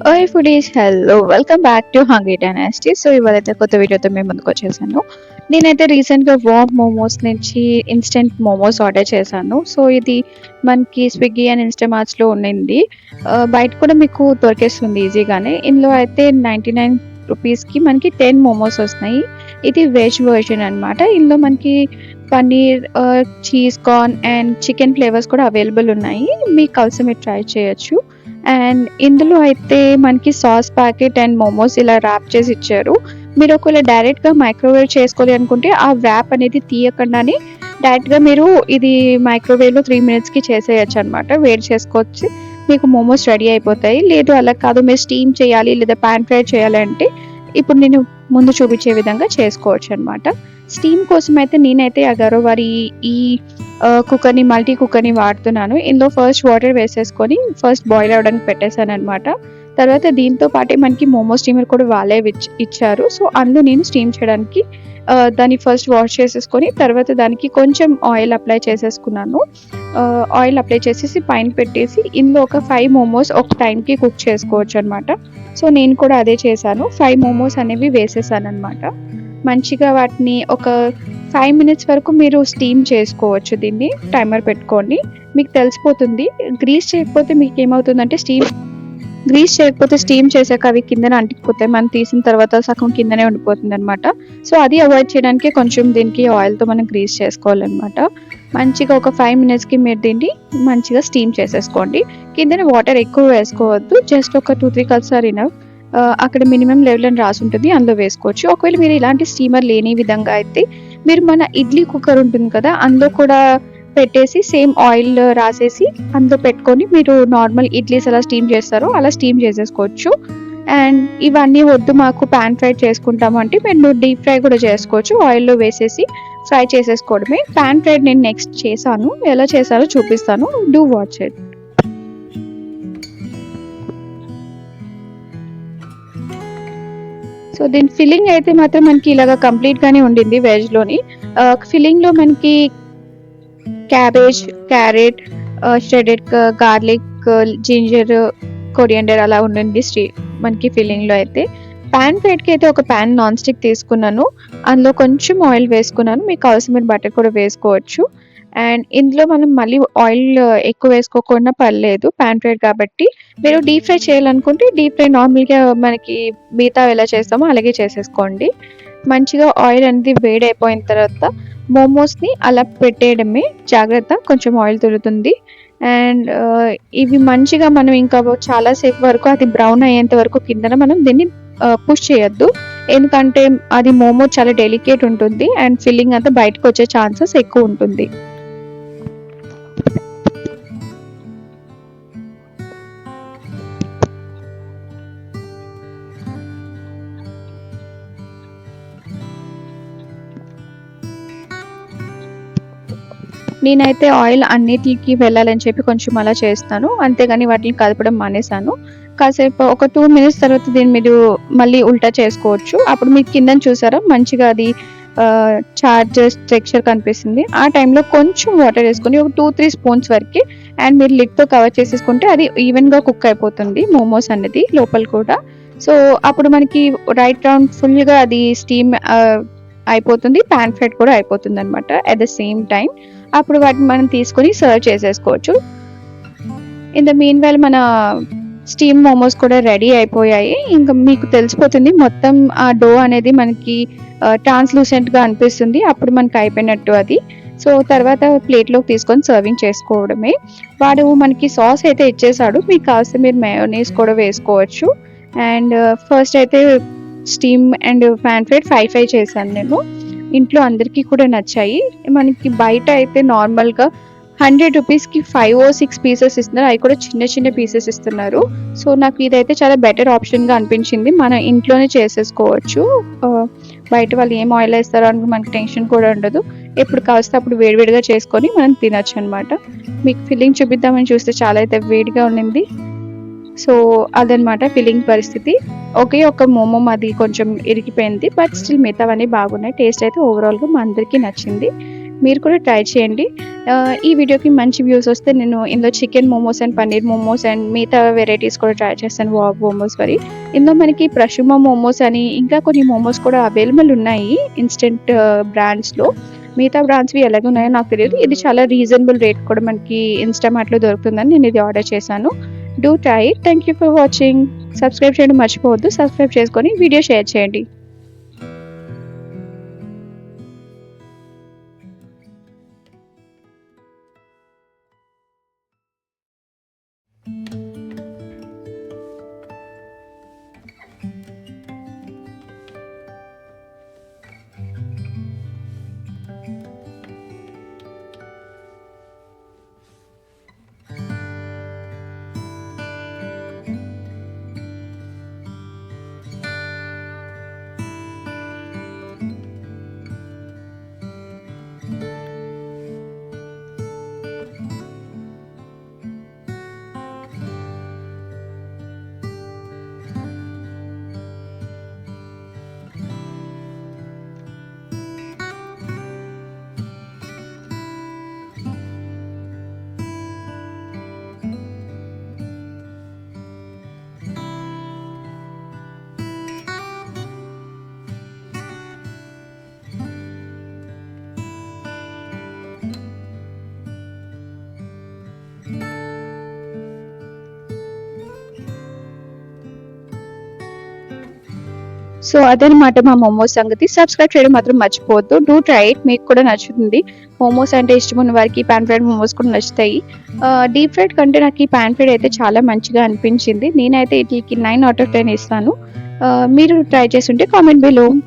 ఓయ్ foodies hello welcome back to Hungry Dynasty. So ఇవాళైతే కొత్త వీడియోతో మేము ముందుకు వచ్చేసాను. నేనైతే రీసెంట్గా వామ్ మోమోస్ నుంచి ఇన్స్టెంట్ మోమోస్ ఆర్డర్ చేశాను. సో ఇది మనకి స్విగ్గీ అండ్ ఇన్స్టామార్ట్స్లో ఉండింది. బయట కూడా మీకు దొరికేస్తుంది ఈజీగానే. ఇందులో అయితే 99 రూపీస్కి మనకి 10 మోమోస్ వస్తున్నాయి. ఇది వెజ్ వర్షన్ అనమాట. ఇందులో మనకి paneer, cheese corn and chicken flavours కూడా అవైలబుల్ ఉన్నాయి. మీకు కలిసి మీరు ట్రై చేయొచ్చు. అండ్ ఇందులో అయితే మనకి సాస్ ప్యాకెట్ అండ్ మోమోస్ ఇలా ర్యాప్ చేసి ఇచ్చారు. మీరు ఒకవేళ డైరెక్ట్‌గా మైక్రోవేవ్ చేసుకోవాలి అనుకుంటే ఆ వ్రాప్ అనేది తీయకుండానే డైరెక్ట్‌గా మీరు ఇది మైక్రోవేవ్‌లో 3 మినిట్స్‌కి చేసేయొచ్చనమాట. వేడి చేసుకొచ్చి మీకు మోమోస్ రెడీ అయిపోతాయి. లేదు అలా కాదు మీరు స్టీమ్ చేయాలి లేదా పాన్ ఫ్రై చేయాలి అంటే ఇప్పుడు నేను ముందు చూపించే విధంగా చేసుకోవచ్చనమాట. స్టీమ్ కోసం అయితే నేనైతే అగారో వారి ఈ కుక్కర్‌ని మల్టీ కుక్కర్‌ని వాడుతున్నాను. ఇందులో ఫస్ట్ వాటర్ వేసేసుకొని ఫస్ట్ బాయిల్ అవ్వడానికి పెట్టేసాననమాట. తర్వాత దీంతో పాటే మనకి మోమో స్టీమర్ కూడా వాళ్ళే ఇచ్చారు. సో, అందులో నేను స్టీమ్ చేయడానికి దాన్ని ఫస్ట్ వాష్ చేసేసుకొని తర్వాత దానికి కొంచెం ఆయిల్ అప్లై చేసేసుకున్నాను. ఆయిల్ అప్లై చేసేసి పైన పెట్టేసి ఇందులో ఒక 5 మోమోస్ ఒక టైంకి కుక్ చేసుకోవచ్చనమాట. సో, నేను కూడా అదే చేశాను. 5 మోమోస్ అనేవి వేసేసాననమాట. మంచిగా వాటిని ఒక 5 మినిట్స్ వరకు మీరు స్టీమ్ చేసుకోవచ్చు దీన్ని. టైమర్ పెట్టుకోండి. మీకు తెలిసిపోతుంది. గ్రీస్ చేయకపోతే స్టీమ్ చేశాక అవి కిందన అంటుకుపోతాయి. మనం తీసిన తర్వాత సగం కిందనే ఉండిపోతుందనమాట. సో, అది అవాయిడ్ చేయడానికి కొంచెం దీనికి ఆయిల్‌తో మనం గ్రీస్ చేసుకోవాలనమాట. మంచిగా ఒక 5 మినిట్స్‌కి మీరు దీన్ని మంచిగా స్టీమ్ చేసేసుకోండి. కిందన వాటర్ ఎక్కువ వేసుకోవద్దు. జస్ట్ ఒక 2, 3 కప్స్ ఆర్ ఎనఫ్. అక్కడ మినిమమ్ లెవెల్ అని రాసుంటుంది. అందులో వేసుకోవచ్చు. ఒకవేళ మీరు ఇలాంటి స్టీమర్ లేని విధంగా అయితే మీరు మన ఇడ్లీ కుక్కర్ ఉంటుంది కదా! అందులో కూడా పెట్టేసి సేమ్ ఆయిల్ రాసేసి అందులో పెట్టుకొని మీరు నార్మల్ ఇడ్లీస్ ఎలా స్టీమ్ చేస్తారో అలా స్టీమ్ చేసేసుకోవచ్చు. అండ్ ఇవన్నీ వద్దు మాకు పాన్ ఫ్రై చేసుకుంటాము అంటే మీరు డీప్ ఫ్రై కూడా చేసుకోవచ్చు. ఆయిల్‌లో వేసేసి ఫ్రై చేసేసుకోవడమే. పాన్ ఫ్రై నేను నెక్స్ట్ చేశాను. ఎలా చేశానో చూపిస్తాను. Do watch it. సో, దీని ఫిల్లింగ్ అయితే మాత్రం మనకి ఇలాగ కంప్లీట్‌గానే ఉండింది వెజ్‌లోని. ఫిల్లింగ్‌లో మనకి cabbage, carrot, shredded garlic, ginger, coriander అలా ఉండింది మనకి ఫిల్లింగ్‌లో అయితే. పాన్ ఫ్రైడ్‌కి అయితే ఒక పాన్ నాన్ స్టిక్ తీసుకున్నాను. అందులో కొంచెం ఆయిల్ వేసుకున్నాను. మీకు కావాల్సిన మీరు బటర్ కూడా వేసుకోవచ్చు. అండ్ ఇందులో మనం మళ్ళీ ఆయిల్ ఎక్కువ వేసుకోకుండా పర్లేదు పాన్ ఫ్రైడ్ కాబట్టి. మీరు డీప్ ఫ్రై చేయాలనుకుంటే డీప్ ఫ్రై నార్మల్‌గా మనకి మిగతావి ఎలా చేస్తామో అలాగే చేసేసుకోండి. మంచిగా ఆయిల్ అనేది వేడైపోయిన తర్వాత మోమోస్‌ని అలా పెట్టేయడమే. జాగ్రత్త కొంచెం ఆయిల్ తుడుతుంది. అండ్ ఇవి మంచిగా మనం ఇంకా చాలా సేపు వరకు అది బ్రౌన్ అయ్యేంత వరకు కిందన మనం దీన్ని పుష్ చేయొద్దు. ఎందుకంటే అది మోమో చాలా డెలికేట్ ఉంటుంది. అండ్ ఫిల్లింగ్ అంతా బయటకొచ్చే ఛాన్సెస్ ఎక్కువుంటుంది. నేనైతే ఆయిల్ అన్నిటికి వెళ్ళాలని చెప్పి కొంచెం అలా చేస్తాను. అంతేగాని వాటిని కలపడం మానేశాను. కాసేపు ఒక 2 మినిట్స్ తర్వాత దీన్ని మీరు మళ్ళీ ఉల్టా చేసుకోవచ్చు. అప్పుడు మీకు కిందన చూసారా మంచిగా అది చార్జెస్ టెక్స్చర్ కనిపిస్తుంది. ఆ టైంలో కొంచెం వాటర్ వేసుకొని ఒక 2, 3 స్పూన్స్ వరకి అండ్ మీరు లిడ్‌తో కవర్ చేసేసుకుంటే అది ఈవెన్‌గా కుక్ అయిపోతుంది మోమోస్ అనేది లోపల కూడా. సో, అప్పుడు మనకి రైట్ రౌండ్ ఫుల్‌గా అది స్టీమ్ అయిపోతుంది. పాన్ ఫ్రైడ్ కూడా అయిపోతుందనమాట అట్ ద సేమ్ టైమ్. అప్పుడు వాటిని మనం తీసుకొని సర్వ్ చేసేసుకోవచ్చు. ఇన్ ద మీన్ వైల్ మన స్టీమ్ మోమోస్ కూడా రెడీ అయిపోయాయి. ఇంకా మీకు తెలిసిపోతుంది మొత్తం ఆ డో అనేది మనకి ట్రాన్స్‌లూసెంట్‌గా అనిపిస్తుంది. అప్పుడు మనకి అయిపోయినట్టు అది. సో, తర్వాత ప్లేట్‌లోకి తీసుకొని సర్వింగ్ చేసుకోవడమే. వాడు మనకి సాస్ అయితే ఇచ్చేసాడు. మీకు కావాల్సితే మీరు మయోనీస్ కూడా వేసుకోవచ్చు. అండ్ ఫస్ట్ అయితే స్టీమ్ అండ్ పాన్ ఫ్రైడ్ 5 చేశాను నేను. ఇంట్లో అందరికీ కూడా నచ్చాయి. మనకి బయట అయితే నార్మల్‌గా 100 రూపీస్‌కి 5 ఓ 6 పీసెస్ ఇస్తున్నారు. అవి కూడా చిన్న చిన్న పీసెస్ ఇస్తున్నారు. సో, నాకు ఇదైతే చాలా బెటర్ ఆప్షన్‌గా అనిపించింది. మనం ఇంట్లోనే చేసేసుకోవచ్చు. బయట వాళ్ళు ఏం ఆయిల్ ఏస్తారో అని మనకి టెన్షన్ కూడా ఉండదు. ఎప్పుడు కావస్తే అప్పుడు వేడివేడిగా చేసుకొని మనం తినొచ్చనమాట. మీకు ఫిల్లింగ్ చూపిద్దామని చూస్తే చాలా అయితే వేడిగా ఉండింది. సో, అదనమాట ఫిల్లింగ్ పరిస్థితి. ఒకే ఒక్క మోమో మాది కొంచెం ఇరిగిపోయింది. బట్ స్టిల్ మిగతావన్నీ బాగున్నాయి. టేస్ట్ అయితే ఓవరాల్‌గా మా అందరికీ నచ్చింది. మీరు కూడా ట్రై చేయండి. ఈ వీడియోకి మంచి వ్యూస్ వస్తే నేను ఇందులో chicken momos and paneer momos and మిగతా వెరైటీస్ కూడా ట్రై చేస్తాను. వావ్ మోమోస్ మరి ఇందులో మనకి ప్రషుమ మోమోస్ అని ఇంకా కొన్ని మోమోస్ కూడా అవైలబుల్ ఉన్నాయి ఇన్స్టెంట్ బ్రాండ్స్లో. మిగతా బ్రాండ్స్వి ఎలాగున్నాయో నాకు తెలియదు. ఇది చాలా రీజనబుల్ రేట్ కూడా మనకి ఇన్స్టామార్ట్లో దొరుకుతుందని నేను ఇది ఆర్డర్ చేశాను. Do try it. Thank you for watching. Subscribe చేయడం మర్చిపోవద్దు. సబ్స్క్రైబ్ చేసుకొని వీడియో షేర్ చేయండి. సో అదనమాట మా మోమోస్ సంగతి. సబ్స్క్రైబ్ చేయడం మాత్రం మర్చిపోవద్దు. Do try it. మీకు కూడా నచ్చుతుంది. మోమోస్ అంటే ఇష్టం ఉన్న వారికి పాన్ ఫ్రైడ్ మోమోస్ కూడా నచ్చుతాయి. డీప్ ఫ్రైడ్ కంటే నాకు ఈ పాన్ ఫ్రైడ్ అయితే చాలా మంచిగా అనిపించింది. నేనైతే వీటికి 9 out of 10 ఇస్తాను. మీరు ట్రై చేసి ఉంటే కామెంట్ బిలో.